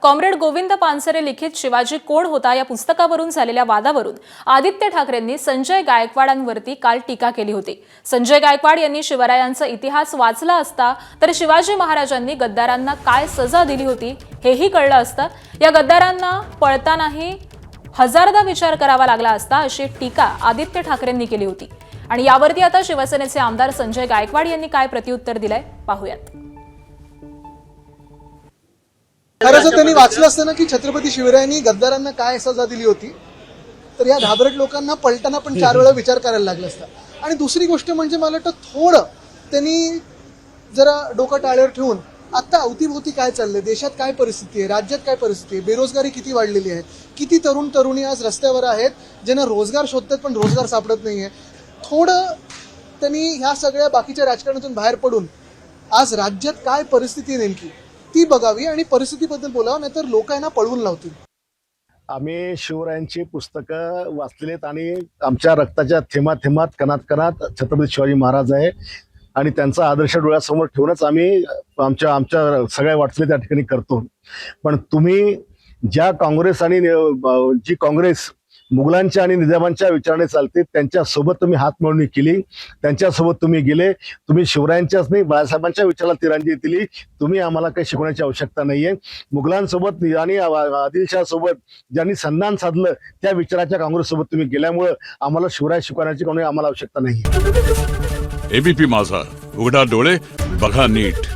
Comrade Govind Pansare लिखित शिवाजी कोण होता या पुस्तकावरून झालेल्या वादावरून आदित्य ठाकरेंनी संजय गायकवाडांवरती काल टीका केली होती। संजय गायकवाड यांनी शिवरायांचा इतिहास वाचला असता तर शिवाजी महाराजांनी गद्दारांना काय सजा दिली होती हेही कळलं असतं। या गद्दारांना पळतानाही हजारदा विचार करावा लागला असता अशी टीका आदित्य ठाकरेंनी केली होती। आणि यावरती आता शिवसेनेचे आमदार संजय गायकवाड यांनी काय प्रत्युत्तर दिलंय पाहूयात। खरंच त्यांनी वाचलं असतं ना की छत्रपती शिवरायांनी गद्दारांना काय सजा दिली होती, तर या घाबरट लोकांना पलटाना पण 4 वेळा विचार करायला लागला असता। आणि दुसरी गोष्ट म्हणजे मला वाटतं थोडं त्यांनी जरा डोकं टाळ्यावर ठेवून आता अवतीभोवती काय चाललंय, देशात काय परिस्थिती आहे, राज्यात काय परिस्थिती आहे, बेरोजगारी किती वाढलेली आहे, किती तरुण तरुणी आज रस्त्यावर आहेत ज्यांना रोजगार शोधतात पण रोजगार सापडत नाहीये। थोडं त्यांनी ह्या सगळ्या बाकीच्या राजकारणातून बाहेर पडून आज राज्यात काय परिस्थिती नेमकी ती बघावी आणि परिस्थितीबद्दल बोलावं, नाहीतर लोक यांना पळवून लावतील। आम्ही शिवरायांची पुस्तकं वाचलेली आहेत आणि आमच्या रक्ताच्या थेंबात थेंबात कणात कणात छत्रपती शिवाजी महाराज आहे आणि त्यांचा आदर्श डोळ्यासमोर ठेवूनच आम्ही आमच्या सगळ्या वाटचाली त्या ठिकाणी करतो। पण तुम्ही ज्या काँग्रेस आणि जी काँग्रेस मुघलांच्या आणि निजामांच्या विचाराने चालते त्यांच्यासोबत तुम्ही हात मिळवणी केली, त्यांच्यासोबत तुम्ही गेले, तुम्ही शिवरायांच्याच नाही बाळासाहेबांच्या विचाराला तिरंजी दिली। तुम्ही आम्हाला काही शिकवण्याची आवश्यकता नाहीये। मुघलांसोबत आणि आदिलशहासोबत ज्यांनी संधान साधलं त्या विचाराच्या काँग्रेससोबत तुम्ही गेल्यामुळे आम्हाला शिवराय शिकवण्याची कोणी आम्हाला आवश्यकता नाही। एबीपी माझा, उघडा डोळे बघा नीट।